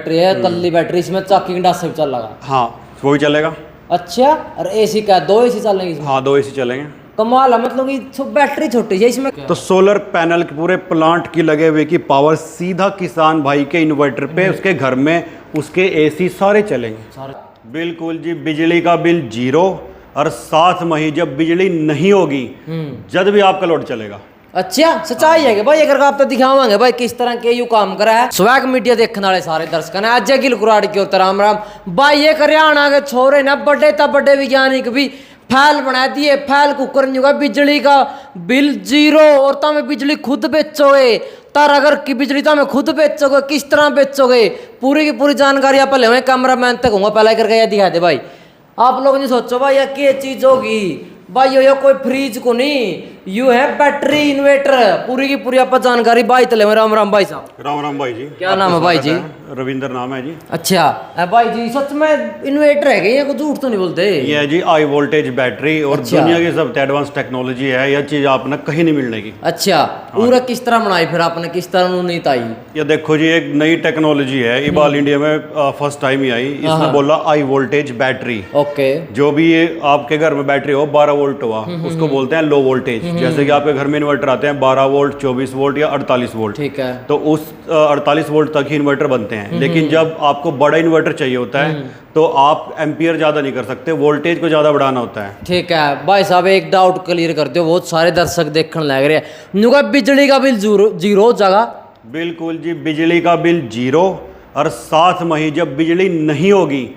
Battery है, कल्ली battery, इसमें चक्की का डास से भी चल लगा। हाँ वो भी चलेगा। अच्छा, और एसी का 2 एसी चलेंगे इसमें? हाँ 2 AC चलेंगे। कमाल है, मतलब कि बैटरी छोटी है इसमें। तो सोलर पैनल के पूरे प्लांट की लगे हुए की पावर सीधा किसान भाई के इन्वर्टर पे, उसके घर में उसके AC सारे चलेंगे। बिल्कुल जी, बिजली का बिल 0 और 7 महीने जब बिजली नहीं होगी जब भी आपका लोड चलेगा। अच्छा, सच्चाई है कि भाई अगर आप तो दिखावांगे भाई किस तरह के यू काम करा है। स्वैग मीडिया देखने वाले सारे दर्शक ने अजय गिल कुराड़ की ओर राम राम भाई। ये हरियाणा के छोरे ना बड़े तब बड़े वैज्ञानिक भी फैल बना दिए, फैल कुकर नहीं होगा, बिजली का बिल 0 और तुम बिजली खुद बेचोगे। तर अगर की बिजली तुम खुद बेचोगे, किस तरह बेचोगे, पूरी की पूरी जानकारी आप पहले कैमरा मैन तक होगा पहले करके ये दिखा दे भाई। आप लोग नहीं सोचो भाई ये क्या चीज होगी भाई, यो कोई फ्रीज को नहीं, यू है बैटरी इन्वर्टर, पूरी की पूरी आप जानकारी भाई तले में। राम राम भाई साहब। राम राम भाई जी। क्या नाम है भाई जी? रविंद्र नाम है जी। अच्छा भाई जी, सच में इन्वर्टर है क्या, कुछ झूठ तो नहीं बोलते? ये है जी हाई वोल्टेज बैटरी और अच्छा। दुनिया की सबसे एडवांस टेक्नोलॉजी है, यह चीज आपने कहीं नहीं मिलने की। अच्छा, पूरा किस तरह बनाई फिर आपने, किस तरह नहीं ताई? ये देखो जी, एक नई टेक्नोलॉजी है, ये बाल इंडिया में फर्स्ट टाइम ही आई। इसने बोला हाई वोल्टेज बैटरी। ओके। जो भी ये आपके घर में बैटरी हो 12 वोल्ट हुआ उसको बोलते हैं लो वोल्टेज। जैसे कि आपके घर में इन्वर्टर आते हैं 12 वोल्ट, 24 वोल्ट या 48 वोल्ट। ठीक है। तो उस 48 वोल्ट तक ही इन्वर्टर बनते हैं। लेकिन जब आपको बड़ा इन्वर्टर चाहिए होता है तो आप एम्पियर ज्यादा नहीं कर सकते, वोल्टेज को ज्यादा बढ़ाना होता है। ठीक है भाई साहब, एक डाउट क्लियर कर दो, बहुत सारे दर्शक देखने लग रहे हैं। नुका बिजली का बिल 0 जगह? बिल्कुल जी, बिजली का बिल 0 और 7 महीने जब बिजली नहीं होगी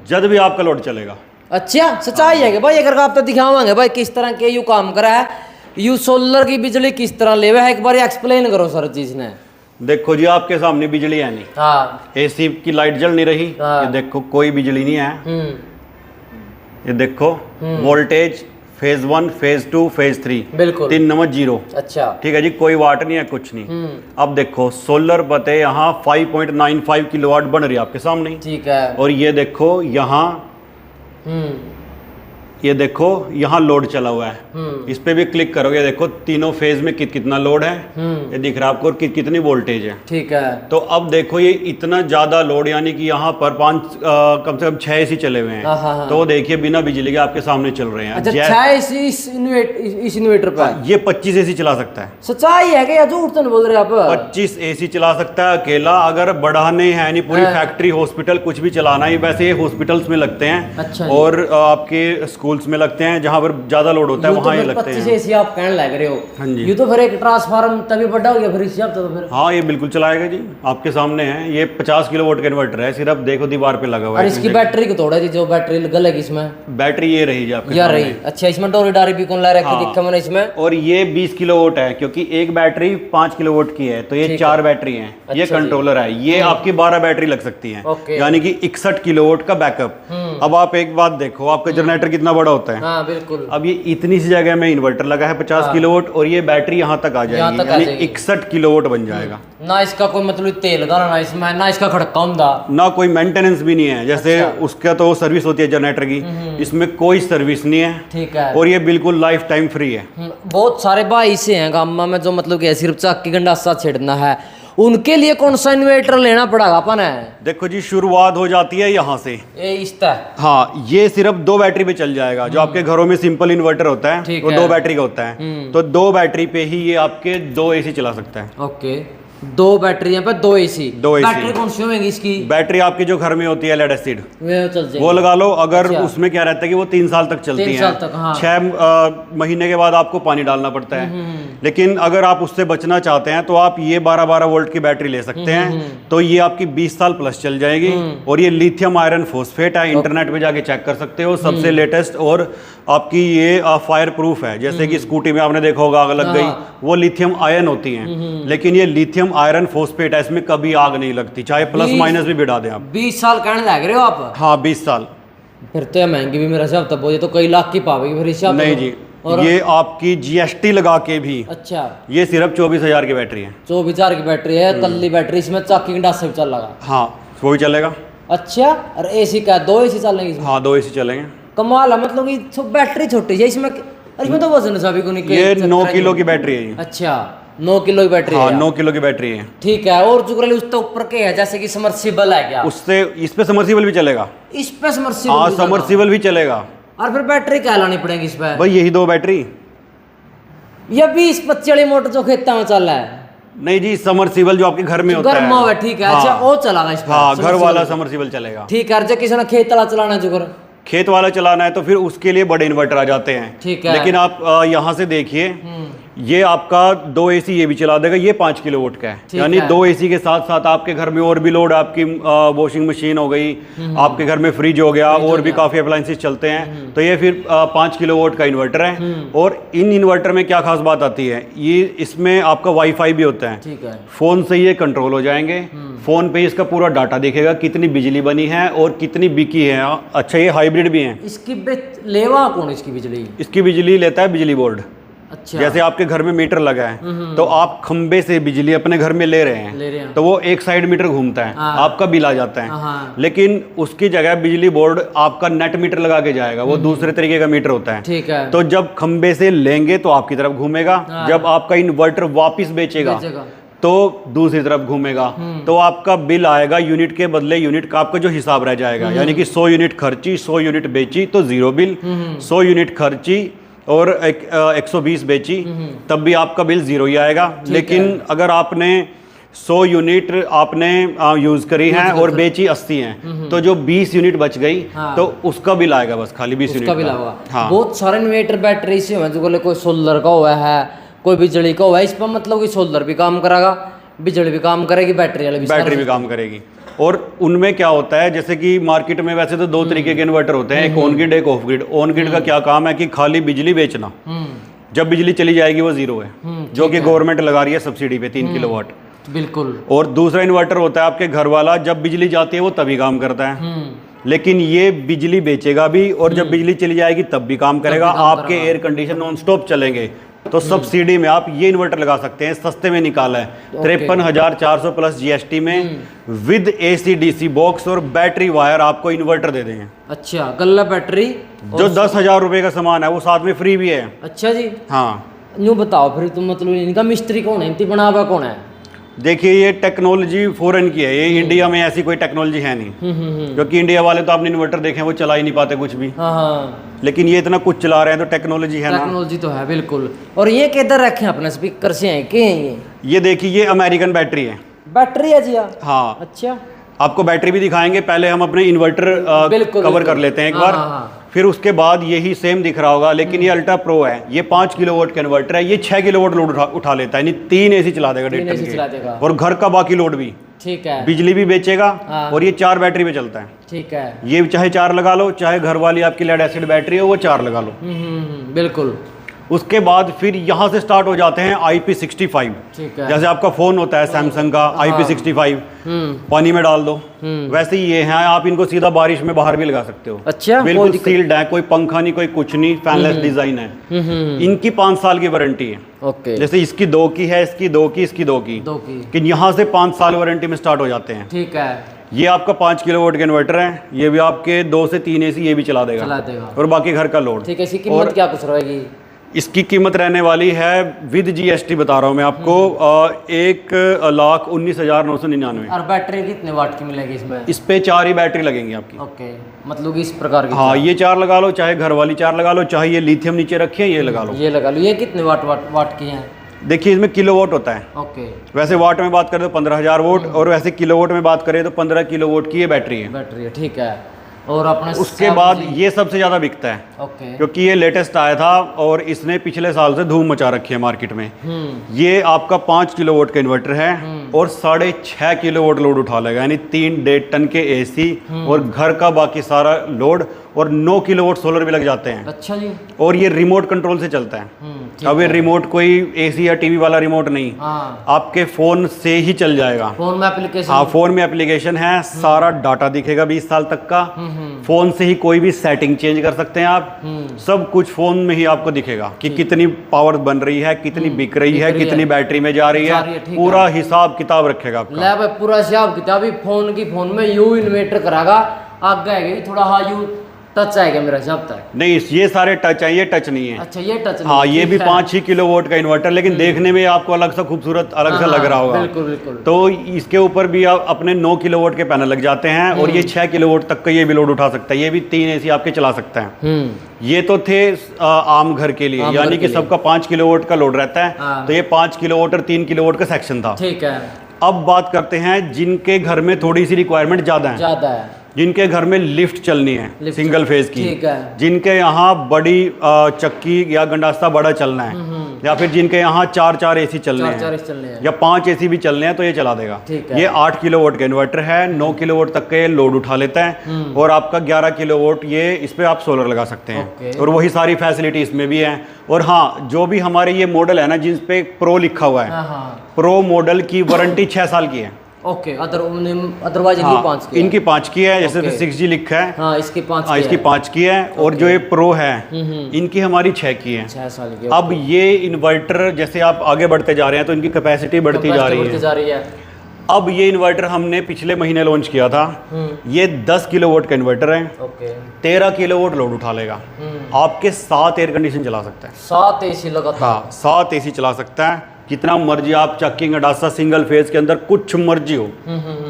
जब भी आपका लोड चलेगा। अच्छा, सच्चाई है कि भाई अगर आप तो दिखावांगे भाई किस तरह के यू काम करा है, यू सोलर की बिजली किस तरह लेवे है, एक बार एक्सप्लेन करो सर चीज ने। देखो जी, आपके सामने बिजली है नहीं, हाँ। AC की लाइट जल नहीं रही। हाँ। ये देखो कोई बिजली नहीं है। ये देखो वोल्टेज फेज 1, फेज 2, फेज 3, बिल्कुल 3 नंबर 0। अच्छा। ठीक है जी, कोई वाट नहीं है, कुछ नहीं। अब देखो सोलर पते यहाँ 5.95 किलोवाट बन रही है आपके सामने ही। ठीक है। और ये देखो यहाँ, ये देखो यहाँ लोड चला हुआ है। इस पे भी क्लिक करोगे, देखो तीनों फेज में कितना लोड है ये दिख रहा है आपको, कितनी वोल्टेज है। ठीक है। तो अब देखो ये इतना ज्यादा लोड, यानी कि यहाँ पर कम से कम 6 AC चले हुए हैं। हाँ। तो देखिए बिना बिजली के आपके सामने चल रहे हैं। अच्छा, 6 AC इस इन्वर्टर पर? ये 25 AC चला सकता है। सच्चाई है कि या झूठ तो नहीं बोल रहे आप? 25 AC चला सकता है अकेला। अगर बढ़ाने है नहीं पूरी फैक्ट्री, हॉस्पिटल कुछ भी चलाना है, वैसे ये हॉस्पिटल्स में लगते हैं। अच्छा। और आपके स्कूल्स में लगते हैं जहां पर ज्यादा लोड होता है, वहां ये लगते हैं। 25 AC आप कहने लग रहे हो? हाँ जी। ये तो फिर एक ट्रांसफार्मर तभी बड़ा हो गया फिर इस तो फिर। हाँ, ये बिल्कुल चलाएगा जी, आपके सामने है। ये 50 किलोवाट का इन्वर्टर है, सिर्फ देखो दीवार पे लगा हुआ और है। इसकी बैटरी को तोड़ा जी, जो बैटरी लगेगी इसमें? बैटरी ये रही जी आपके यार सामने। रही। अच्छा, इसमें डोरी डारी भी कौन ला रखी दिखा मैंने इसमें? और ये 20 किलोवाट है, क्योंकि एक बैटरी 5 किलोवाट की है, तो ये 4 बैटरी हैं। ये कंट्रोलर है, ये आपकी 12 बैटरी लग सकती है, यानी कि 61 किलोवाट का बैकअप। अब आप एक बात देखो, आपका जनरेटर कितना बड़ा होता है। हाँ बिल्कुल। अब ये इतनी सी जगह में इन्वर्टर लगा है 50 किलोवाट, और ये बैटरी यहाँ तक आ जाएगी, यानी 61 किलोवाट बन जाएगा। ना इसका कोई मतलब तेल लगाना, ना इसमें ना इसका खड़का होता, ना कोई मेंटेनेंस भी नहीं है। जैसे उसका तो सर्विस होती है जनरेटर की, इसमें कोई सर्विस नहीं है। ठीक है। और ये बिल्कुल लाइफ टाइम फ्री है। बहुत सारे भाई से हैं गामा में जो मतलब कि सिर्फ चक्की गंडासा छेड़ना है, उनके लिए कौन सा इन्वर्टर लेना पड़ेगा अपन है? देखो जी, शुरुआत हो जाती है यहाँ से। ये इस तरह? हाँ, ये सिर्फ 2 बैटरी पे चल जाएगा। जो आपके घरों में सिंपल इन्वर्टर होता है वो 2 बैटरी का होता है। तो 2 बैटरी पे ही ये आपके 2 AC चला सकता है। ओके, 2 बैटरी यहाँ पे 2 AC। 2 AC। बैटरी कौन सी होगी इसकी? बैटरी आपकी जो घर में होती है लेड एसिड, वो वो लगा लो। अगर उसमें क्या रहता है कि वो 3 साल तक चलती 3 है। साल तक, हाँ। 6 महीने के बाद आपको पानी डालना पड़ता है। लेकिन अगर आप उससे बचना चाहते हैं तो आप ये 12-12 वोल्ट की बैटरी ले सकते हैं। तो ये आपकी 20 साल प्लस चल जाएगी। और ये लिथियम आयरन फॉस्फेट है, इंटरनेट पे जाके चेक कर सकते हो, सबसे लेटेस्ट। और आपकी ये फायर प्रूफ है। जैसे कि स्कूटी में आपने देखा होगा आग लग गई, वो लिथियम आयन होती है। लेकिन ये लिथियम आयरन फॉस्फेट है, इसमें कभी आग नहीं लगती, चाहे प्लस माइनस भी बिठा दें आप। 20 साल कहने लग रहे हो आप? हाँ, 20 साल। फिर तो ये महंगी भी मेरा हिसाब तब, ये तो कई लाख की पावेगी फिर हिसाब। नहीं जी, ये आपकी GST लगा के भी। अच्छा। ये सिर्फ 24,000 की बैटरी है। 24,000 की बैटरी है, कल्ली बैटरी, इसमें चक्की गंडासा से भी चल लगा। हाँ, वो भी चलेगा। अच्छा, और AC का 2 AC चलेंगे इसमें? हाँ, 2 AC चलेंगे। कमाल है, मतलब कि बैटरी छोटी है इसमें, और इसमें तो वजन सभी को नहीं। ये 9 किलो की बैटरी है ये। अच्छा, 9 किलो की बैटरी हाँ है। 9 किलो की बैटरी है। ठीक है। और जो उसके ऊपर के है जैसे कि समर्सिबल है क्या? उससे इस पे समर्सिबल भी चलेगा। इस पे समर्सिबल हाँ भी चलेगा? समर्सिबल भी चलेगा। और फिर बैटरी क्या लानी पड़ेगी इस पे? भाई यही 2 बैटरी। ये 20-25 वाली मोटर जो खेता में चल रहा है? नहीं जी, समर्सिबल जो आपके घर में होता गर्म है। है, ठीक है। हाँ, अच्छा वो चलागा इस पे? हाँ घर submersible। वाला समर्सिबल चलेगा। ठीक है। जब किसी ने खेत वाला चलाना है जो कर खेत वाला चलाना है तो फिर उसके लिए बड़े इन्वर्टर आ जाते हैं। ठीक है। लेकिन आप यहाँ से देखिए, ये आपका 2 एसी ये भी चला देगा। ये 5 किलोवाट का है, यानी 2 एसी के साथ साथ आपके घर में और भी लोड, आपकी वॉशिंग मशीन हो गई, आपके घर में फ्रिज हो गया, और भी काफ़ी अप्लायंसेस चलते हैं, तो ये फिर 5 किलोवाट का इन्वर्टर है। और इन इन्वर्टर में क्या खास बात आती है, ये इसमें आपका वाईफाई भी होता है। ठीक है। फ़ोन से ये कंट्रोल हो जाएंगे। फ़ोन पे इसका पूरा डाटा दिखेगा, कितनी बिजली बनी है और कितनी बिकी है। अच्छा ये हाइब्रिड भी है। इसकी लेवा कौन इसकी बिजली? इसकी बिजली लेता है बिजली बोर्ड। अच्छा। जैसे आपके घर में मीटर लगा है तो आप खंबे से बिजली अपने घर में ले रहे हैं, तो वो एक साइड मीटर घूमता है, आपका बिल आ जाता है। लेकिन उसकी जगह बिजली बोर्ड आपका नेट मीटर लगा के जाएगा, वो दूसरे तरीके का मीटर होता है। ठीक है। तो जब खंबे से लेंगे तो आपकी तरफ घूमेगा, जब आपका इन्वर्टर वापिस बेचेगा तो दूसरी तरफ घूमेगा। तो आपका बिल आएगा यूनिट के बदले यूनिट का आपका जो हिसाब रह जाएगा, यानी कि 100 यूनिट खर्ची 100 यूनिट बेची तो 0 बिल, 100 यूनिट खर्ची और 120 बेची तब भी आपका बिल 0 ही आएगा। लेकिन अगर आपने 100 यूनिट आपने यूज़ करी है और बेची 80 हैं, तो जो 20 यूनिट बच गई तो उसका बिल आएगा, बस खाली 20 यूनिट का बिल आएगा। हाँ। बहुत सारे इन्वर्टर बैटरी से हैं, जो कोई सोलर का हुआ है, कोई बिजली का हुआ है। इस पर मतलब कि सोलर भी काम करेगा, बिजली भी काम करेगी, बैटरी भी काम करेगी। और उनमें क्या होता है, जैसे कि मार्केट में वैसे तो 2 तरीके के इन्वर्टर होते हैं, एक ऑन ग्रिड एक ऑफ ग्रिड। ऑन ग्रिड का क्या काम है कि खाली बिजली बेचना, जब बिजली चली जाएगी वो 0 है, जो कि गवर्नमेंट लगा रही है सब्सिडी पे 3 किलोवाट। बिल्कुल। और दूसरा इन्वर्टर होता है आपके घर वाला, जब बिजली जाती है वो तभी काम करता है, लेकिन ये बिजली बेचेगा भी और जब बिजली चली जाएगी तब भी काम करेगा। आपके एयर कंडीशन नॉन स्टॉप चलेंगे। तो सब्सिडी में आप ये इन्वर्टर लगा सकते हैं, सस्ते में निकाला है 53,400 प्लस जीएसटी में, विद एसी डीसी बॉक्स और बैटरी वायर आपको इन्वर्टर दे देंगे। अच्छा, गल्ला बैटरी जो 10,000 रुपए का सामान है वो साथ में फ्री भी है। अच्छा जी। हाँ। यूँ बताओ फिर तुम, मतलब इनका मिस्त्री कौन है, इनकी बनावा कौन है? देखिए ये टेक्नोलॉजी फॉरेन की है, ये इंडिया में ऐसी कोई टेक्नोलॉजी है नहीं, क्योंकि इंडिया वाले तो आपने इन्वर्टर देखे वो चला ही नहीं पाते कुछ भी। हाँ। लेकिन ये इतना कुछ चला रहे हैं तो टेक्नोलॉजी है ना। टेक्नोलॉजी तो है बिल्कुल। और ये किधर रखे अपने स्पीकर से हैं कि ये देखिए ये अमेरिकन बैटरी है। बैटरी है जी? हाँ। अच्छा, आपको बैटरी भी दिखाएंगे, पहले हम अपने इन्वर्टर कवर कर लेते हैं एक बार। फिर उसके बाद यही सेम दिख रहा होगा, लेकिन ये अल्ट्रा प्रो है, ये 5 किलोवाट का इन्वर्टर है, ये 6 किलोवाट लोड उठा लेता है, यानी 3 एसी चला देगा 1.5 टन के, और घर का बाकी लोड भी। ठीक है। बिजली भी बेचेगा और ये 4 बैटरी पे चलता है। ठीक है। ये चाहे 4 लगा लो, चाहे घर वाली आपकी लेड एसिड बैटरी हो वो 4 लगा लो। बिल्कुल। उसके बाद फिर यहाँ से स्टार्ट हो जाते हैं IP65। ठीक है। जैसे आपका फोन होता है सैमसंग का IP65, पानी में डाल दो, वैसे ही ये हैं, आप इनको सीधा बारिश में बाहर भी लगा सकते हो। अच्छा, बिल्कुल सील्ड है, कोई पंखा नहीं कोई कुछ नहीं, फैनलेस डिजाइन है। इनकी 5 साल की वारंटी है। ओके। जैसे इसकी 2 की है, इसकी 2 की, इसकी 2 की, लेकिन यहाँ से 5 साल वारंटी में स्टार्ट हो जाते हैं। ठीक है। ये आपका 5 किलोवाट का इन्वर्टर है, ये भी आपके 2 से 3 एसी ये भी चला देगा और बाकी घर का लोड। ठीक है। इसकी कीमत क्या कुछ रहेगी? इसकी कीमत रहने वाली है विद जीएसटी बता रहा हूँ मैं आपको 1,19,999। और बैटरी कितने वाट की मिलेगी इसमें? इस पे 4 ही बैटरी लगेंगी आपकी। ओके, मतलब इस प्रकार की। हाँ, ये 4 लगा लो, चाहे घर वाली 4 लगा लो, चाहे ये लिथियम नीचे रखिए ये लगा लो। ये लगा लो। ये कितने वाट की है? देखिए इसमें किलोवाट होता है। ओके। वैसे वाट में बात करें तो 15,000 वोट, और वैसे किलोवाट में बात करें तो 15 किलोवाट की ये बैटरी है। ठीक है। और अपने उसके बाद ये सबसे ज़्यादा बिकता है। ओके। क्योंकि ये लेटेस्ट आया था और इसने पिछले साल से धूम मचा रखी है मार्केट में। ये आपका 5 किलोवाट का इन्वर्टर है और 6.5 किलोवाट लोड उठा लेगा, यानी 3.5 टन के एसी और घर का बाकी सारा लोड, और 9 किलोवाट सोलर भी लग जाते हैं। अच्छा जी। और ये रिमोट कंट्रोल से चलता है। अब ये रिमोट कोई एसी या टीवी वाला रिमोट नहीं, आपके फोन से ही चल जाएगा। फोन में एप्लीकेशन? हाँ, फोन में एप्लीकेशन है, सारा डाटा दिखेगा 20 साल तक का। फोन से ही कोई भी सेटिंग चेंज कर सकते हैं आप, सब कुछ फोन में ही आपको दिखेगा कि कितनी पावर बन रही है, कितनी बिक रही है, कितनी बैटरी में जा रही है, पूरा हिसाब किताब रखेगा आपका। पूरा हिसाब किताब फोन में यू इन्वर्टर करागा। आगे है थोड़ा हाँ यू टच आएगा मेरा जब तक। नहीं, ये सारे टच है, ये टच नहीं है। अच्छा, ये टच नहीं, हाँ, ये भी ठीक है। 5 ही किलोवाट का इन्वर्टर, लेकिन देखने में आपको अलग सा खूबसूरत अलग सा लग रहा होगा। बिल्कुल बिल्कुल। तो इसके ऊपर भी आप अपने 9 किलोवाट के पैनल लग जाते हैं, और ये 6 किलोवाट तक का ये भी लोड उठा सकता है। ये भी 3 एसी आपके चला सकता है। ये तो थे आम घर के लिए, यानी कि सबका 5 किलोवाट का लोड रहता है। तो ये 5 किलोवाट और 3 किलोवाट का सेक्शन था। ठीक है। अब बात करते हैं जिनके घर में थोड़ी सी रिक्वायरमेंट ज़्यादा है, जिनके घर में लिफ्ट चलनी है सिंगल फेज की, ठीक है। जिनके यहाँ बड़ी चक्की या गंडासा बड़ा चलना है, या फिर जिनके यहाँ 4 एसी चलने हैं या 5 एसी भी चलने हैं, तो ये चला देगा। ये 8 किलोवाट का इन्वर्टर है, 9 किलोवाट तक का ये लोड उठा लेता है, और आपका 11 किलोवाट ये इस पे आप सोलर लगा सकते हैं, और वही सारी फैसिलिटी इसमें भी है। और हाँ, जो भी हमारे ये मॉडल है ना, जिस पे प्रो लिखा हुआ है, प्रो मॉडल की वारंटी 6 साल की है। ओके, अदरवाइज इनकी 5 की है, जैसे 6G लिखा है। हाँ, इसकी 5 की है। और जो ये प्रो है, इनकी हमारी 6 की है। 6 साल की। अब ये इन्वर्टर जैसे आप आगे बढ़ते जा रहे हैं, तो इनकी कैपेसिटी बढ़ती जा रही है। अब ये इन्वर्टर हमने पिछले महीने लॉन्च किया था। ये 10 किलोवाट का इन्वर्टर है। 13 किलोवाट लोड उठा लेगा। आपके 7 एयर कंडीशन चला सकता है, 7 एसी लगातार। हाँ, 7 एसी चला सकता है। कितना मर्जी आप चक्की गंडासा सिंगल फेज के अंदर कुछ मर्जी हो,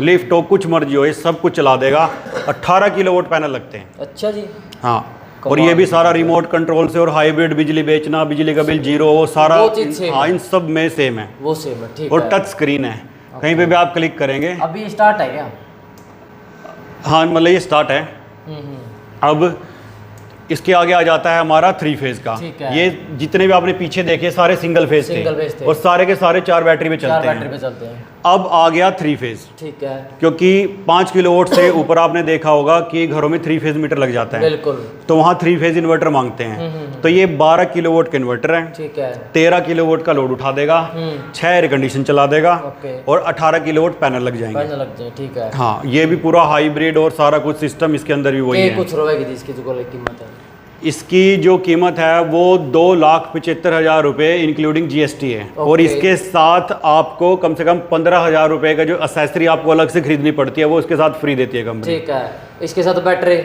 लिफ्ट हो, कुछ मर्जी हो, ये सब कुछ चला देगा। 18 किलोवाट पैनल लगते हैं। अच्छा जी। हाँ, और ये भी सारा रिमोट कंट्रोल से, और हाइब्रिड बिजली बेचना, बिजली का बिल जीरो, वो सारा हाँ, इन सब में सेम है। वो सेम है, ठीक है। और टच स्क्रीन है, कहीं पे भी आप क्लिक करेंगे। अभी स्टार्ट है क्या? हाँ, मतलब ये स्टार्ट है। अब इसके आगे आ जाता है हमारा 3 फेज का। ये जितने भी आपने पीछे देखे सारे सिंगल फेज थे, और सारे के सारे 4 बैटरी पे चलते हैं। अब आ गया 3 फेज, ठीक है। क्योंकि 5 किलोवाट से ऊपर आपने देखा होगा कि घरों में 3 फेज मीटर लग जाता है। बिल्कुल। तो वहाँ 3 फेज इन्वर्टर मांगते हैं। तो ये 12 किलोवाट का इन्वर्टर है, ठीक है। 13 किलोवाट का लोड उठा देगा, 6 एयर कंडीशन चला देगा, और 18 किलोवाट पैनल लग जाएंगे। ठीक है। हाँ, ये भी पूरा हाइब्रिड और सारा कुछ सिस्टम इसके अंदर भी वही है। कुछ रहेगी इसकी जो कीमत है? इसकी जो कीमत है वो 2,75,000 रुपये इंक्लूडिंग GST है। और इसके साथ आपको कम से कम 15,000 रुपये का जो एक्सेसरी आपको अलग से खरीदनी पड़ती है, वो इसके साथ फ्री देती है कंपनी। ठीक है। इसके साथ बैटरी?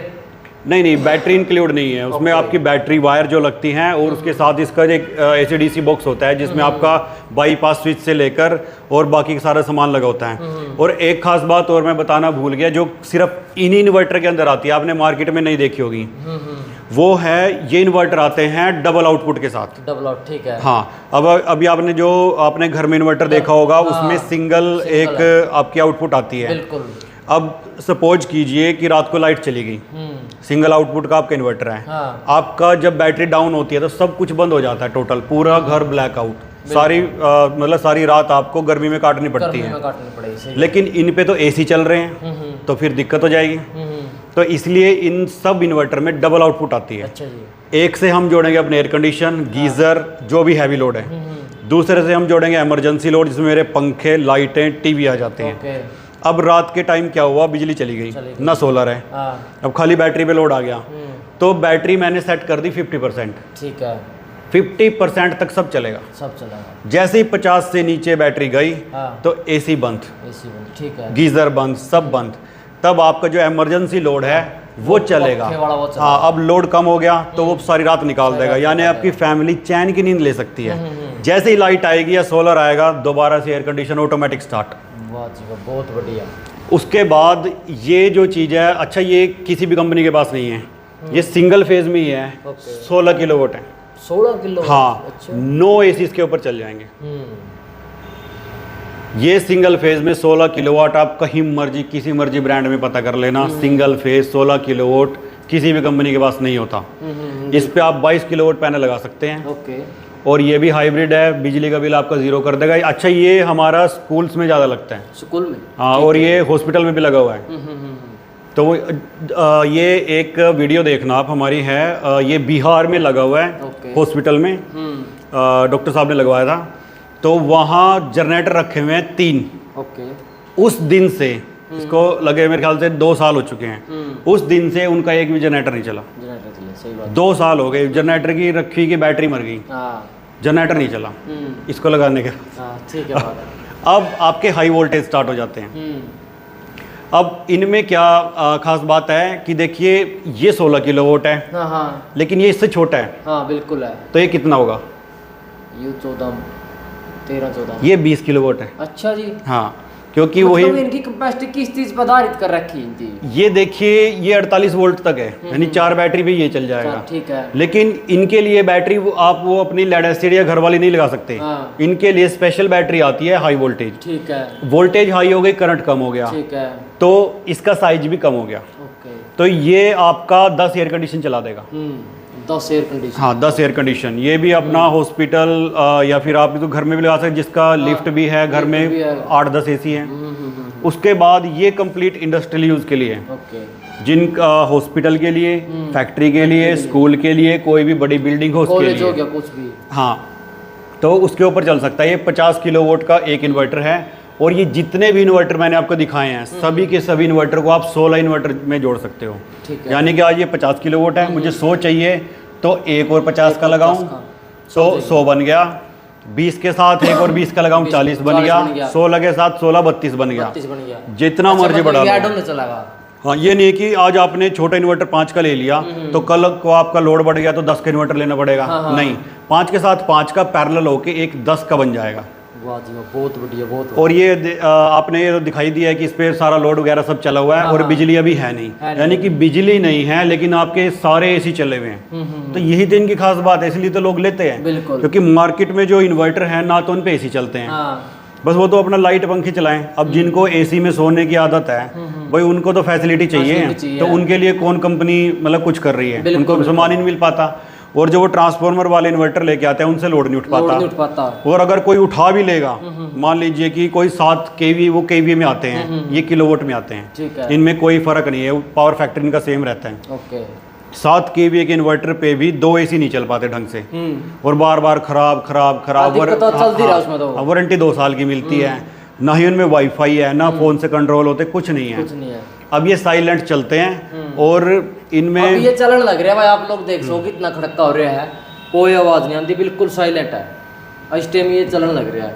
नहीं, बैटरी इंक्लूड नहीं है उसमें। आपकी बैटरी वायर जो लगती हैं, और उसके साथ इसका एक AC/DC बॉक्स होता है, जिसमें आपका बाईपास स्विच से लेकर और बाकी का सारा सामान लगा होता है। और एक खास बात और मैं बताना भूल गया, जो सिर्फ इन्हीं इन्वर्टर के अंदर आती है, आपने मार्केट में नहीं देखी होगी, वो है ये इन्वर्टर आते हैं डबल आउटपुट के साथ। डबल आउट, ठीक है। हाँ, अब अभी आपने जो आपने घर में इन्वर्टर देखा होगा, उसमें सिंगल एक आपकी आउटपुट आती है। बिल्कुल। अब सपोज कीजिए कि रात को लाइट चली गई, सिंगल आउटपुट का आपका इन्वर्टर है। आपका जब बैटरी डाउन होती है तो सब कुछ बंद हो जाता है, टोटल पूरा घर ब्लैक आउट। सारी मतलब सारी रात आपको गर्मी में काटनी पड़ती है। लेकिन इन पे तो AC चल रहे हैं, तो फिर दिक्कत हो जाएगी। तो इसलिए इन सब इन्वर्टर में डबल आउटपुट आती है। अच्छा जी। एक से हम जोड़ेंगे अपने एयर कंडीशन, गीजर, जो भी हैवी लोड है। दूसरे से हम जोड़ेंगे इमरजेंसी लोड, जिसमें मेरे पंखे, लाइटें, टीवी आ जाते हैं। अब रात के टाइम क्या हुआ, बिजली चली गई, ना सोलर है, अब खाली बैटरी पे लोड आ गया, तो बैटरी मैंने सेट कर दी 50%। ठीक है। 50% तक सब चलेगा। जैसे ही 50 से नीचे बैटरी गई, तो AC बंद, ठीक है, गीजर बंद, सब बंद। तब आपका जो इमरजेंसी लोड है वो चलेगा। हाँ, अब लोड कम हो गया तो वो सारी रात निकाल देगा, यानी आपकी फैमिली चैन की नींद ले सकती है। जैसे ही लाइट आएगी या सोलर आएगा, दोबारा से एयर कंडीशन ऑटोमेटिक स्टार्ट। बहुत बढ़िया। उसके बाद ये जो चीज़ है, अच्छा ये किसी भी कंपनी के पास नहीं है, ये सिंगल फेज में ही है। 16 किलोवाट है। 16 किलो? हाँ। अच्छा। 9 AC इसके ऊपर चल जाएंगे। ये सिंगल फेज में 16 किलोवाट, आप कहीं मर्जी किसी मर्जी ब्रांड में पता कर लेना, सिंगल फेज 16 किलोवाट किसी भी कंपनी के पास नहीं होता। इस पे आप 22 किलोवाट पैनल लगा सकते हैं। ओके। और ये भी हाइब्रिड है, बिजली का बिल आपका 0 कर देगा। अच्छा, ये हमारा स्कूल्स में ज़्यादा लगता है। स्कूल में? हाँ, और ये हॉस्पिटल में भी लगा हुआ है। तो वो ये एक वीडियो देखना आप हमारी है, ये बिहार में लगा हुआ है हॉस्पिटल में, डॉक्टर साहब ने लगवाया था। तो वहाँ जनरेटर रखे हुए हैं 3। उस दिन से इसको लगे मेरे ख्याल से 2 साल हो चुके हैं। उस दिन से उनका एक भी जनरेटर नहीं चला। सही बात। 2 साल हो गए, जनरेटर की रखी की बैटरी मर गई, जनरेटर नहीं चला इसको लगाने के। ठीक है। अब आपके हाई वोल्टेज स्टार्ट हो जाते हैं। अब इनमें क्या खास बात है कि देखिए ये 16 किलोवाट है, हाँ हाँ लेकिन ये इससे छोटा है, हाँ बिल्कुल है। तो ये कितना होगा? ये 13-14 ये 20 किलोवाट है। अच्छा जी। हाँ, क्योंकि मतलब वही इनकी कैपेसिटी किस चीज पर आधारित कर रखी है इनकी? ये देखिए ये 48 वोल्ट तक है, यानी 4 बैटरी भी ये चल जाएगा। ठीक है। लेकिन इनके लिए बैटरी आप वो अपनी लेड एसिड या घर वाली नहीं लगा सकते। हाँ। इनके लिए स्पेशल बैटरी आती है हाई वोल्टेज। ठीक है। वोल्टेज हाई हो गई, करंट कम हो गया, ठीक है। तो इसका साइज भी कम हो गया। ओके। तो ये आपका 10 एयर कंडीशन चला देगा। 10 एयर कंडीशन। हाँ 10 एयर कंडीशन। ये भी अपना हॉस्पिटल या फिर आप तो घर में भी लगा सकते, जिसका लिफ्ट भी है, घर में 8-10 एसी है। उसके बाद ये कंप्लीट इंडस्ट्रियल यूज के लिए, ओके। जिन हॉस्पिटल के लिए, फैक्ट्री के लिए, स्कूल के लिए, कोई भी बड़ी बिल्डिंग हो उसके कॉलेज हो लिए, गया कुछ भी। हाँ, तो उसके ऊपर चल सकता है। ये 50 किलोवाट का एक इन्वर्टर है, और ये जितने भी इन्वर्टर मैंने आपको दिखाए हैं सभी के सभी इन्वर्टर को आप 16 इन्वर्टर में जोड़ सकते हो। ठीक है। यानी कि आज ये 50 किलोवाट है, मुझे 100 चाहिए तो एक और 50 का लगाऊं तो 100 बन गया। 20 के साथ एक और 20 का लगाऊं 40 बन गया। 16 के साथ 16 32 बन गया। जितना मर्जी बढ़ा लो। चलाएगा। हाँ, ये नहीं कि आज आपने छोटा इन्वर्टर 5 का ले लिया तो कल को आपका लोड बढ़ गया तो 10 का इन्वर्टर लेना पड़ेगा। नहीं, 5 के साथ 5 का पैरेलल होके एक 10 का बन जाएगा। वाह जी वाह, बहुत बढ़िया, बहुत। और ये आपने ये दिखाई दिया है कि इस पे सारा लोड वगैरह सब चला हुआ है, और बिजली अभी है नहीं, यानी कि बिजली नहीं है लेकिन आपके सारे एसी चले हुए हैं। तो यही तो इनकी खास बात है, इसलिए तो लोग लेते हैं। बिल्कुल। क्योंकि मार्केट में जो इन्वर्टर है ना तो उन पे एसी चलते हैं, बस वो तो अपना लाइट पंखे चलाएं। अब जिनको एसी में सोने की आदत है भाई उनको तो फैसिलिटी चाहिए, तो उनके लिए कौन कंपनी मतलब कुछ कर रही है, उनको सामान ही नहीं मिल पाता। और जो वो ट्रांसफार्मर वाले इन्वर्टर लेके आते हैं उनसे लोड नहीं उठ पाता। और अगर कोई उठा भी लेगा, मान लीजिए कि कोई 7 केवी, वो केवी में आते हैं, ये किलोवाट में आते हैं, इनमें कोई फर्क नहीं है, पावर फैक्टर इनका सेम रहता है। ओके। 7 केवी के इन्वर्टर पे भी 2 एसी नहीं चल पाते ढंग से, और बार बार खराब। वारंटी 2 साल की मिलती है, ना ही उनमें वाईफाई है, ना फोन से कंट्रोल होते, कुछ नहीं है। अब ये साइलेंट चलते हैं, और इनमें अब ये चलन लग रहा है भाई, आप लोग देख सो कितना खड़का हो रहा है, कोई आवाज नहीं आती, बिल्कुल साइलेंट है इस टाइम, ये चलन लग रहा है।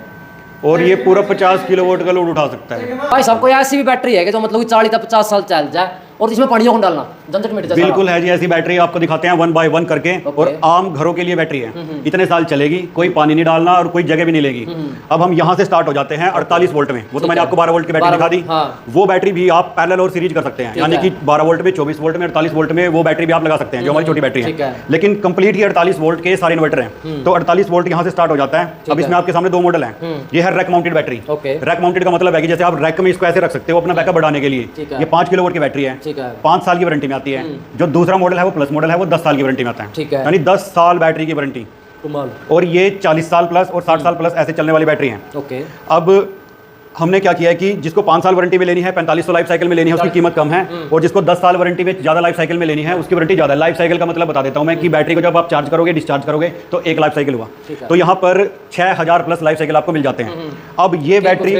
और ये पूरा 50 किलोवाट का लोड उठा सकता है भाई। सबको ऐसी भी बैटरी है कि जो मतलब 40-50 साल चल जाए, और इसमें पानी डालना झंझट मिट जाए। बिल्कुल है जी, ऐसी बैटरी आपको दिखाते हैं 1 बाय 1 करके। और आम घरों के लिए बैटरी है, इतने साल चलेगी, कोई पानी नहीं डालना और कोई जगह भी नहीं लेगी। अब हम यहाँ से स्टार्ट हो जाते हैं 48 वोल्ट में, वो तो मैंने आपको 12 वोल्ट की बैटरी दिखा दी। वो बैटरी भी आप पैरेलल और सीरीज कर सकते हैं, यानी कि 12 वोल्ट में, 24 वोल्ट में, 48 वोल्ट में वो बैटरी भी आप लगा सकते हैं, जो हमारी छोटी बैटरी है। लेकिन कंप्लीट ही 48 वोल्ट के सारे इन्वर्टर हैं, तो 48 वोल्ट यहाँ से स्टार्ट हो जाता है। अब इसमें आपके सामने 2 मॉडल हैं। ये है rack mounted battery. Rack mounted का मतलब है कि जैसे आप रैक में इसको ऐसे रख सकते हो अपना बैकअप बढ़ाने के लिए। ये 5 किलोवाट की बैटरी है, 5 साल की वारंटी में आती है। जो दूसरा मॉडल है वो प्लस मॉडल है, वो 10 साल की वारंटी में आता है, यानी 10 साल बैटरी की वारंटी। और ये 40 साल प्लस और 60 साल प्लस ऐसे चलने वाली बैटरी है। अब हमने क्या किया है कि जिसको 5 साल वारंटी में लेनी है, 4500 लाइफ साइकिल में लेनी है, उसकी कीमत कम है, और जिसको 10 साल वारंटी में ज़्यादा लाइफ साइकिल में लेनी है उसकी वारंटी ज़्यादा है। लाइफ साइकिल का मतलब बता देता हूं मैं कि बैटरी को जब आप चार्ज करोगे, डिस्चार्ज करोगे तो 1 लाइफ साइकिल हुआ, तो यहाँ पर 6000 प्लस लाइफ साइकिल आपको मिल जाते हैं। अब ये बैटरी,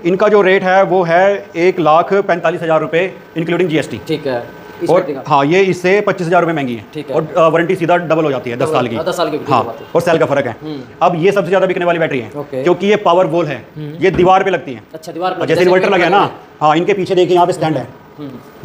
इनका जो रेट है वो है 1,45,000 रुपये इंक्लूडिंग GST। ठीक है। और हाँ, ये इससे 25,000 रुपये महंगी है, और वारंटी सीधा डबल हो जाती है 10 साल की। 10 साल की। हाँ, और सेल का फर्क है। अब ये सबसे ज्यादा बिकने वाली बैटरी है, क्योंकि ये पावर वॉल है, ये दीवार पे लगती है। अच्छा, दीवार पे जैसे इन्वर्टर लगा है ना, हाँ, इनके पीछे देखिए यहाँ पे स्टैंड है,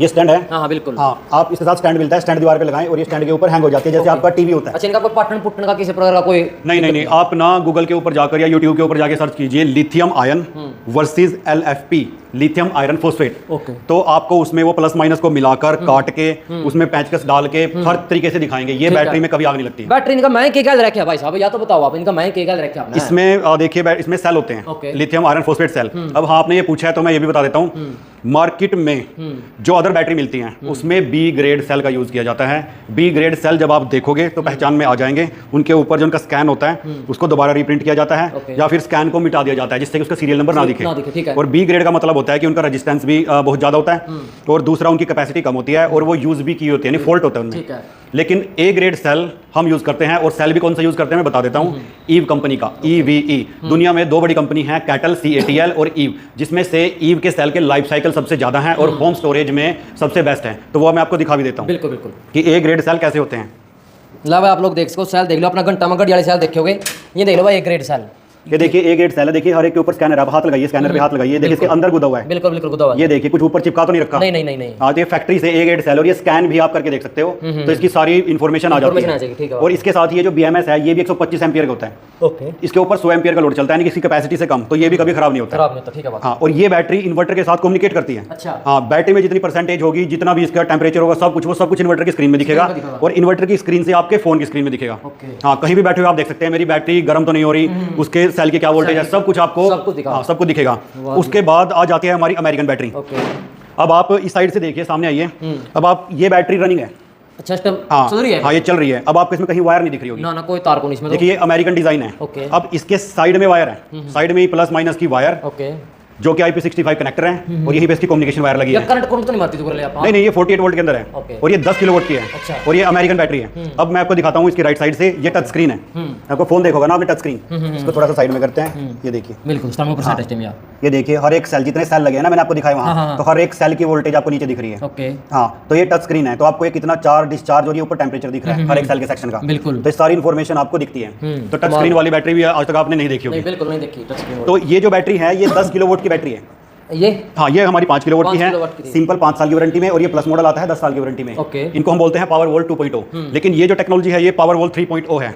ये स्टैंड है। हाँ बिल्कुल। हाँ, आप इसके साथ स्टैंड मिलता है, स्टैंड दीवार पे लगाएं और ये स्टैंड के ऊपर हैंग हो जाती है, जैसे आपका टीवी होता है। अच्छा, इनका कोई पाटन पुटन का किसी प्रकार का कोई नहीं, आप ना गूगल के ऊपर जाकर या यूट्यूब के ऊपर जाके सर्च कीजिए lithium ion versus LFP, lithium iron phosphate. तो आपको उसमें वो प्लस माइनस को मिलाकर काट के उसमें पेंचकस डाल के हर तरीके से दिखाएंगे। ये बैटरी में कभी आग नहीं लगती। बैटरी इनका मैं क्या रखे भाई साहब, या तो बताओ आप, इनका मैं क्या रखे आपने? इसमें देखिए, इसमें सेल होते हैं, लिथियम आयरन फोस्फेट सेल। अब हाँ, आपने ये पूछा है तो मैं ये भी बता देता हूँ, मार्केट में जो अदर बैटरी मिलती हैं उसमें B ग्रेड सेल का यूज किया जाता है। B ग्रेड सेल जब आप देखोगे तो पहचान में आ जाएंगे, उनके ऊपर जो उनका स्कैन होता है उसको दोबारा रिप्रिंट किया जाता है, या फिर स्कैन को मिटा दिया जाता है जिससे कि उसका सीरियल नंबर ना दिखे। और B ग्रेड का मतलब होता है कि उनका रेजिस्टेंस भी बहुत ज़्यादा होता है, और दूसरा उनकी कैपेसिटी कम होती है, और वो यूज भी की होती है, यानी फॉल्ट होता है उनमें। लेकिन A ग्रेड सेल हम यूज करते हैं, और सेल भी कौन सा यूज करते हैं मैं बता देता हूँ, ईव कंपनी का, EVE। दुनिया में 2 बड़ी कंपनी है, कैटल CATL और ईव, जिसमें से ईव के सेल के लाइफ साइकिल सबसे ज्यादा है और होम स्टोरेज में सबसे बेस्ट है। तो वो मैं आपको दिखा भी देता हूँ बिल्कुल कि A ग्रेड सेल कैसे होते हैं। ला भाई, आप लोग देख सको, सेल देख लो अपना, घंटा में घड़ी वाले सेल देखोगे, ये देख लो भाई A ग्रेड सेल, ये देखिए ए ग्रेड सेल है, देखिए हर एक के ऊपर स्कैनर, आप हाथ लगाइए, स्कैनर पे हाथ लगाइए, देखिए इसके अंदर गुदा हुआ है। बिल्कुल बिल्कुल गुदा हुआ है। ये देखिए कुछ ऊपर चिपका तो नहीं रखा। नहीं नहीं नहीं नहीं। हाँ, तो ये फैक्ट्री से ए ग्रेड सेल, और ये स्कैन भी आप करके देख सकते हो, तो इसकी सारी इन्फॉर्मेशन आ जाती है। और इसके साथ ये जो BMS है, ये भी 125 एम्पियर का होता है। ओके, इसके ऊपर 100 एम्पियर का लोड चलता है, यानी कि इसकी कैपेसिटी से कम, तो ये भी कभी खराब नहीं होता। खराब नहीं होता, ठीक है बात। हाँ, और ये बैटरी इन्वर्टर के साथ कम्युनिकेट करती है। अच्छा। हाँ, बैटरी में जितनी परसेंटेज होगी, जितना भी इसका टेम्परेचर होगा, सब कुछ वो सब कुछ इन्वर्टर की स्क्रीन में दिखेगा, और इन्वर्टर की स्क्रीन से आपके फोन की स्क्रीन में दिखेगा। हाँ, कहीं भी बैठे हुए आप देख सकते हैं मेरी बैटरी गर्म तो नहीं हो रही, उसके सेल की क्या वोल्टेज है, सब कुछ आपको सब कुछ दिखेगा। उसके बाद आ जाती है हमारी अमेरिकन बैटरी। अब आप इस साइड से देखिए, सामने आइए। अब आप, ये बैटरी रनिंग है। अच्छा, चल रही है। हाँ, ये चल रही है। अब आपको इसमें कहीं वायर नहीं दिख रही होगी। ना कोई तार को नहीं इसमें। देखिए ये अमेरिकन डिजाइन है। अब इसके साइड में वायर है, साइड में प्लस माइनस की वायर, जो कि IP65 कनेक्टर है, और यही पे इसकी कम्युनिकेशन वायर लगी है। करंट तो नहीं मारती तो आप? नहीं, ये 48 वोल्ट के अंदर है, और ये 10 किलोवाट की है। अच्छा। और ये अमेरिकन बैटरी है। अब मैं आपको दिखाता हूँ इसकी राइट साइड से, ये टच स्क्रीन है। आपको फोन देखोगा ना, आपने टच स्क्रीन, इसको थोड़ा सा साइड में करते हैं, ये देखिए। बिल्कुल, ये देखिए हर एक सेल, जितने सेल लगे हैं ना, मैंने आपको दिखाया वहाँ, तो हर एक सेल की वोल्टेज आपको नीचे दिख रही है। ओके। हाँ, तो ये टच स्क्रीन है, तो आपको ये कितना चार्ज डिस्चार्ज और ये ऊपर टेम्परेचर दिख रहा है हर एक सेल के सेक्शन का। बिल्कुल। तो सारी इन्फॉर्मेशन आपको दिखती है। तो टच स्क्रीन वाली बैटरी भी आज तक आपने नहीं देखी होगी। बिल्कुल नहीं देखी टच स्क्रीन। तो ये जो बैटरी है, ये 10 किलोवाट की बैटरी है। ये हाँ, ये हमारी 5 किलोवाट की है, सिंपल 5 साल की वारंटी में, और ये प्लस मॉडल आता है 10 साल की वारंटी में। इनको हम बोलते हैं पावर वोल्ट 2.0, लेकिन ये जो टेक्नोलॉजी है, ये पावर वोल्ट 3.0 है,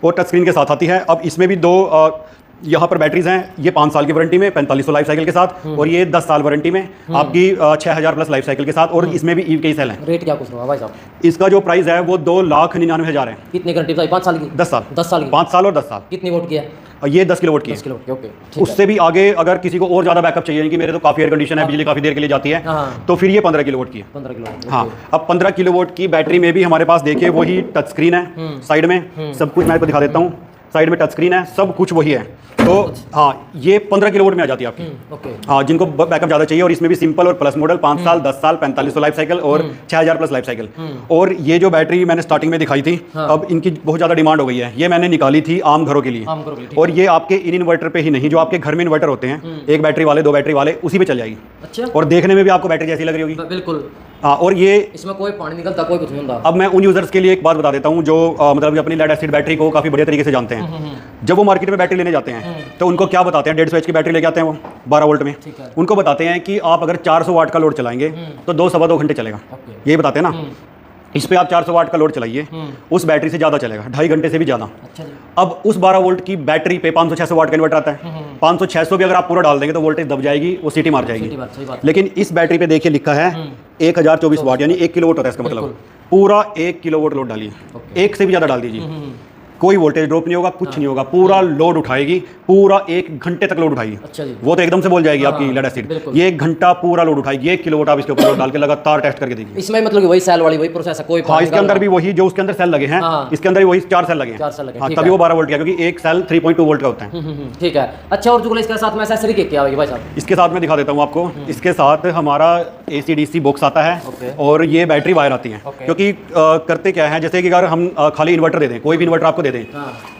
और टच स्क्रीन के साथ आती है। अब इसमें भी दो यहाँ पर बैटरीज हैं, ये 5 साल की वारंटी में 4500 लाइफ साइकिल के साथ, और ये 10 साल वारंटी में आपकी 6000 प्लस लाइफ साइकिल के साथ, और इसमें भी ईव के सेल हैं। रेट क्या कुछ होगा भाई साहब? इसका जो प्राइस है वो 2,99,000 है। कितनी गारंटी बताई? 5 साल की? 10 साल। 10 साल की? 5 साल और 10 साल। कितनी वोट की है? ये 10 किलोवाट की है। 10 किलोवाट, ओके। उससे भी आगे अगर किसी को और ज़्यादा बैकअप चाहिए, कि मेरे तो काफ़ी एयर कंडीशन है, बिजली काफ़ी देर के लिए जाती है, तो फिर ये 15 किलोवाट की है। 15 किलोवाट। हाँ, अब 15 किलोवाट की बैटरी में भी हमारे पास देखिए वही टच स्क्रीन है, साइड में सब कुछ मैं आपको दिखा देता हूँ। साइड में टच स्क्रीन है, सब कुछ वही है। तो हाँ, ये 15 किलोवाट में आ जाती है आपकी। ओके। हाँ, जिनको बैकअप ज़्यादा चाहिए, और इसमें भी सिंपल और प्लस मॉडल 5 साल, 10 साल, 4500 लाइफ साइकिल और 6000 प्लस लाइफ साइकिल। और ये जो बैटरी मैंने स्टार्टिंग में दिखाई थी, अब इनकी बहुत ज़्यादा डिमांड हो गई है। ये मैंने निकाली थी आम घरों के लिए, और ये आपके इन इन्वर्टर पे ही नहीं, जो आपके घर में इन्वर्टर होते हैं, 1 बैटरी वाले, 2 बैटरी वाले, उसी पे चल जाएगी। अच्छा। और देखने में भी आपको बैटरी जैसी लग रही होगी। बिल्कुल। हाँ, और ये इसमें कोई पानी निकलता, कोई कुछ नहीं होता। अब मैं उन यूजर्स के लिए एक बात बता देता हूँ, जो मतलब कि अपनी लेड एसिड बैटरी को काफ़ी बढ़िया तरीके से जानते हैं। जब वो मार्केट में बैटरी लेने जाते हैं, तो उनको क्या बताते हैं, 150 एच की बैटरी लेके आते हैं वो 12 वोल्ट में। उनको बताते हैं कि आप अगर 400 वाट का लोड चलाएंगे तो 2-2.25 घंटे चलेगा, यही बताते हैं ना। इस पे आप 400 वाट का लोड चलाइए, उस बैटरी से ज़्यादा चलेगा, 2.5 घंटे से भी ज़्यादा। अब उस 12 वोल्ट की बैटरी पे 500-600 वाट का इन्वर्टर आता है, 500-600 भी अगर आप पूरा डाल देंगे तो वोल्टेज दब जाएगी, वो सीटी मार जाएगी। लेकिन इस बैटरी पे देखिए लिखा है 1024 वाट, यानी 1 किलोवाट होता है इसका मतलब। पूरा 1 किलोवाट लोड डालिए, 1 से भी ज़्यादा डाल दीजिए, कोई वोल्टेज ड्रॉप नहीं होगा, कुछ नहीं होगा, पूरा लोड उठाएगी, पूरा 1 घंटे तक लोड उठाएगी। अच्छा जी। वो तो एकदम से बोल जाएगी आपकी लेड एसिड, ये 1 घंटा पूरा लोड उठाएगी, 1 किलोवाट आप इसके ऊपर लोड डाल के लगातार टेस्ट करके देखिए। इसमें मतलब वही सेल वाली वही प्रोसेस है, कोई? हाँ, इसके अंदर भी वही, जो उसके अंदर सेल लगे हैं, इसके अंदर भी वही 4 सेल लगे हैं। हाँ, तभी वो 12 वोल्ट का, क्योंकि एक सेल 3.2 वोल्ट का होता है। ठीक है। अच्छा, और जो इसके साथ में एक्सेसरी क्या आएगी भाई साहब? इसके साथ मैं दिखा देता हूँ आपको। इसके साथ हमारा AC/DC बॉक्स आता है, और ये बैटरी वायर आती है। क्योंकि करते क्या है, जैसे कि अगर हम खाली इन्वर्टर दे दें, कोई भी इन्वर्टर आपको दे दें,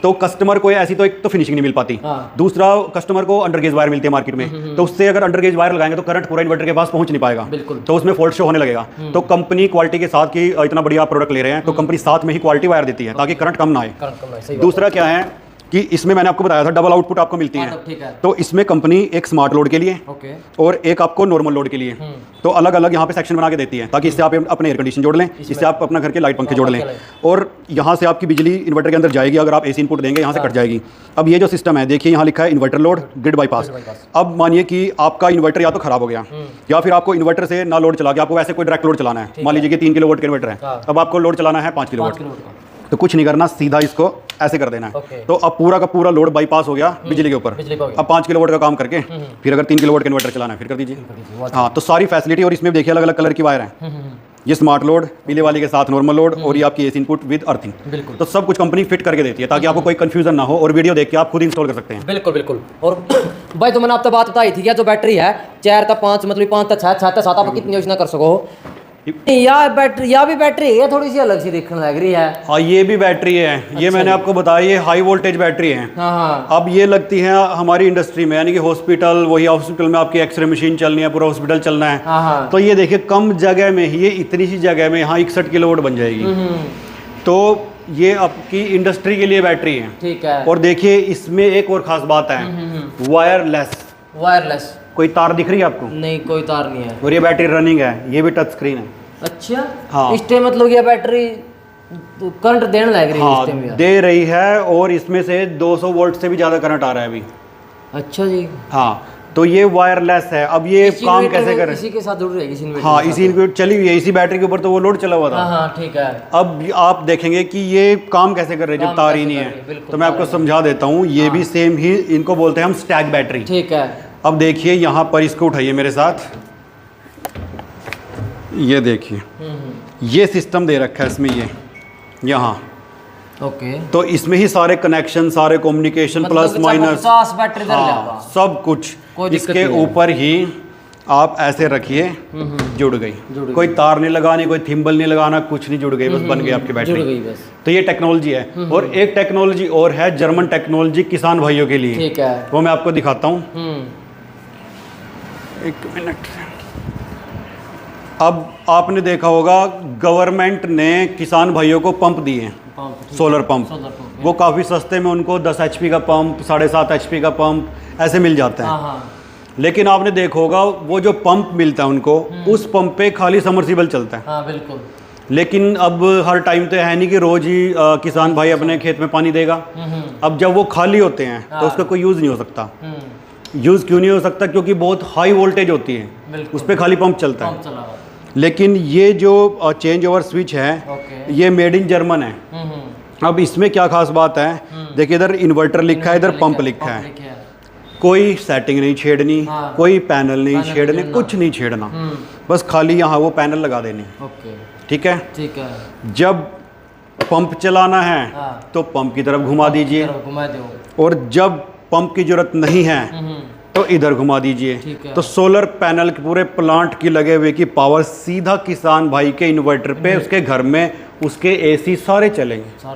तो कस्टमर को ऐसी तो एक तो फिनिशिंग नहीं मिल पाती, दूसरा कस्टमर को अंडरगेज वायर मिलती है मार्केट में, तो उससे अगर अंडरगेज वायर लगाएंगे तो करंट पूरा इन्वर्टर के पास पहुंच नहीं पाएगा, तो उसमें फॉल्ट शो होने लगेगा। तो कंपनी क्वालिटी के साथ की इतना बढ़िया प्रोडक्ट ले रहे हैं, तो कंपनी साथ में ही क्वालिटी वायर देती है ताकि करंट कम ना आए। दूसरा क्या है कि इसमें मैंने आपको बताया था डबल आउटपुट आपको मिलती है, तो इसमें कंपनी एक स्मार्ट लोड के लिए और एक आपको नॉर्मल लोड के लिए, तो अलग अलग यहाँ पे सेक्शन बना के देती है, ताकि इससे आप अपने एयर कंडीशन जोड़ लें, इससे आप अपना घर के लाइट पंखे जोड़ लें, और यहाँ से आपकी बिजली इन्वर्टर के अंदर जाएगी। अगर आप AC इनपुट देंगे यहाँ से कट जाएगी। अब ये जो सिस्टम है, देखिए यहाँ लिखा है इन्वर्टर लोड ग्रिड बाईपास। अब मानिए कि आपका इन्वर्टर या तो खराब हो गया, या फिर आपको इन्वर्टर से ना लोड चला गया, आपको वैसे कोई डायरेक्ट लोड चलाना है, मान लीजिए कि 3 किलोवाट का इन्वर्टर है, अब आपको लोड चलाना है 5 किलोवाट, तो कुछ नहीं करना, सीधा इसको ऐसे कर देना है। तो अब पूरा का पूरा लोड बाईपास हो गया बिजली के ऊपर। अब 5 किलोवाट का काम करके फिर अगर 3 किलोवाट का इन्वर्टर चलाना है फिर कर दीजिए। हाँ, तो सारी फैसिलिटी, और इसमें देखिए अलग अलग कलर की वायर है, ये स्मार्ट लोड पीले वाली के साथ नॉर्मल लोड, और ये आपकी AC इनपुट विद अर्थिंग, तो सब कुछ कंपनी फिट करके देती है, ताकि आपको कोई कंफ्यूजन ना हो, और वीडियो देख के आप खुद इंस्टॉल कर सकते हैं। बिल्कुल बिल्कुल। और भाई तो मैंने आपको बात बताई थी, जो बैटरी है 4 तक 5 मतलब 5 तक 6 तक 7 आप कितनी योजना कर सको, या भी बैटरी है थोड़ी सी अलग सी दिखने लग रही है। हाँ, ये भी बैटरी है। अच्छा, ये मैंने आपको बताया, ये हाई वोल्टेज बैटरी है। अब ये लगती है हमारी इंडस्ट्री में, यानी कि हॉस्पिटल, वही हॉस्पिटल में आपकी एक्सरे मशीन चलनी है, पूरा हॉस्पिटल चलना है, तो ये देखिए कम जगह में ही, ये इतनी सी जगह में यहाँ 61 किलोवाट बन जाएगी। तो ये आपकी इंडस्ट्री के लिए बैटरी है। ठीक है। और देखिए इसमें एक और खास बात है, वायरलेस। वायरलेस, कोई तार दिख रही है आपको? नहीं कोई तार नहीं है। और ये बैटरी रनिंग है, ये भी टच स्क्रीन है। अच्छा, हाँ। इस टाइम मतलब ये बैटरी करंट देने लग रही है इस टाइम? हाँ दे रही है, और इसमें से 200 वोल्ट से भी ज़्यादा करंट आ रहा है अभी। अच्छा जी। हाँ, तो ये वायरलेस है। अब ये काम कैसे कर, इसी के साथ जुड़ रहेगी इस इन्वर्टर? हाँ इसी इनवर्टर चली हुई है, इसी बैटरी के ऊपर तो वो लोड चला हुआ था। हाँ हाँ ठीक है। अब आप देखेंगे कि ये काम कैसे कर रही है जब तार ही नहीं है। तो मैं आपको समझा देता हूँ, ये भी सेम ही, इनको बोलते हैं हम स्टैक बैटरी। ठीक है। अब देखिए यहाँ पर, इसको उठाइए मेरे साथ, ये देखिए ये सिस्टम दे रखा है इसमें, ये यहाँ। ओके। तो इसमें ही सारे कनेक्शन, सारे कम्युनिकेशन, प्लस माइनस, 50 बैटरी दे हाँ, सब कुछ कोई दिक्कत इसके नहीं है। ऊपर ही आप ऐसे रखिए, जुड़ गई। कोई तार नहीं लगानी, कोई थिम्बल नहीं लगाना, कुछ नहीं, जुड़ गई, बस बन गई आपकी जुड़ बैटरी। गई बस। तो ये टेक्नोलॉजी है। और एक टेक्नोलॉजी और है, जर्मन टेक्नोलॉजी, किसान भाइयों के लिए। ठीक है। वो मैं आपको दिखाता हूँ, एक मिनट। अब आपने देखा होगा गवर्नमेंट ने किसान भाइयों को पंप दिए हैं, सोलर पंप। वो काफ़ी सस्ते में उनको 10 HP का पंप, 7.5 HP का पंप ऐसे मिल जाता है। हाँ हाँ। लेकिन आपने देखा होगा वो जो पंप मिलता है उनको, उस पंप पे खाली समर्सिबल चलता है। हाँ बिल्कुल। लेकिन अब हर टाइम तो है नहीं कि रोज ही किसान भाई अपने खेत में पानी देगा। अब जब वो खाली होते हैं तो उसका कोई यूज़ नहीं हो सकता। यूज़ क्यों नहीं हो सकता? क्योंकि बहुत हाई वोल्टेज होती है, उस पर खाली पंप चलता है। लेकिन ये जो चेंज ओवर स्विच है, ये मेड इन जर्मन है। अब इसमें क्या खास बात है, देखिए इधर इन्वर्टर लिखा है, इधर पंप लिखा है। कोई सेटिंग नहीं छेड़नी, कोई पैनल नहीं छेड़ने, कुछ नहीं छेड़ना, बस खाली यहाँ वो पैनल लगा देनी। ठीक है। ठीक है। जब पंप चलाना है तो पंप की तरफ घुमा दीजिए, और जब पंप की जरूरत नहीं है तो इधर घुमा दीजिए। तो सोलर पैनल के पूरे प्लांट की लगे हुए की पावर सीधा किसान भाई के इन्वर्टर पे, उसके घर में उसके AC सारे चलेंगे।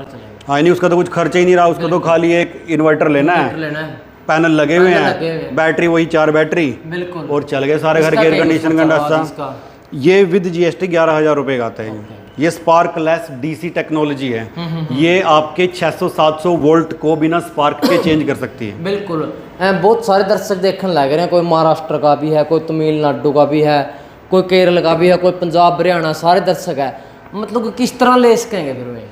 हाँ, नहीं उसका तो कुछ खर्चा ही नहीं रहा, उसको तो खाली एक इन्वर्टर लेना है, पैनल लगे हुए हैं, बैटरी वही 4 बैटरी, बिल्कुल, और चल गए सारे घर के एयर कंडीशन का नक्शा। ये विद GST 11,000 रुपये का आता है। ये स्पार्कलेस DC टेक्नोलॉजी है। ये आपके 600-700 वोल्ट को बिना स्पार्क के चेंज कर सकती है। बिल्कुल। बहुत सारे दर्शक देखने लग रहे हैं, कोई महाराष्ट्र का भी है, कोई तमिलनाडु का भी है, कोई केरल का भी है, कोई पंजाब हरियाणा, सारे दर्शक है। मतलब किस तरह ले सकेंगे फिर वे?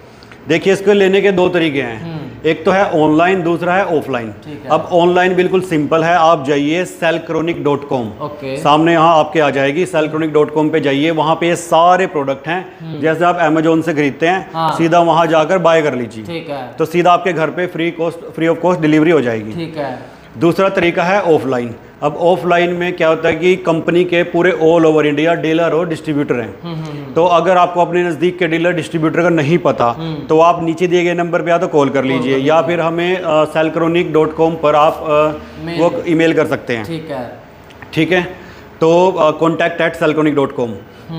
देखिए इसको लेने के 2 तरीके हैं, एक तो है ऑनलाइन, दूसरा है ऑफलाइन। अब ऑनलाइन बिल्कुल सिंपल है, आप जाइए cellchronic.com, सामने यहाँ आपके आ जाएगी, cellchronic.com पे जाइए, वहाँ पे ये सारे प्रोडक्ट हैं। जैसे आप अमेजोन से खरीदते हैं, सीधा वहाँ जाकर बाय कर लीजिए। ठीक है। तो सीधा आपके घर पे फ्री ऑफ कॉस्ट डिलीवरी हो जाएगी। ठीक है। दूसरा तरीका है ऑफलाइन। अब ऑफलाइन में क्या होता है कि कंपनी के पूरे ऑल ओवर इंडिया डीलर और डिस्ट्रीब्यूटर हैं। तो अगर आपको अपने नज़दीक के डीलर डिस्ट्रीब्यूटर का नहीं पता, तो आप नीचे दिए गए नंबर पे या तो कॉल कर लीजिए, या फिर हमें cellchronic.com पर आप वो ईमेल कर सकते हैं। ठीक है। ठीक है। तो contact@cellchronic.com,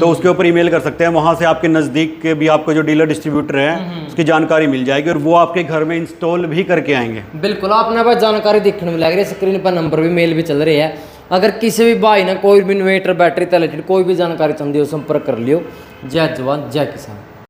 तो उसके ऊपर ईमेल कर सकते हैं। वहाँ से आपके नज़दीक के भी आपको जो डीलर डिस्ट्रीब्यूटर है उसकी जानकारी मिल जाएगी, और वो आपके घर में इंस्टॉल भी करके आएंगे। बिल्कुल। आपने भाई जानकारी दिखने में लग रही है, स्क्रीन पर नंबर भी, मेल भी चल रही है। अगर किसी भी भाई ने कोई भी इन्वर्टर बैटरी रिलेटेड कोई भी जानकारी चाहिए हो, संपर्क कर लियो। जय जवान जय किसान।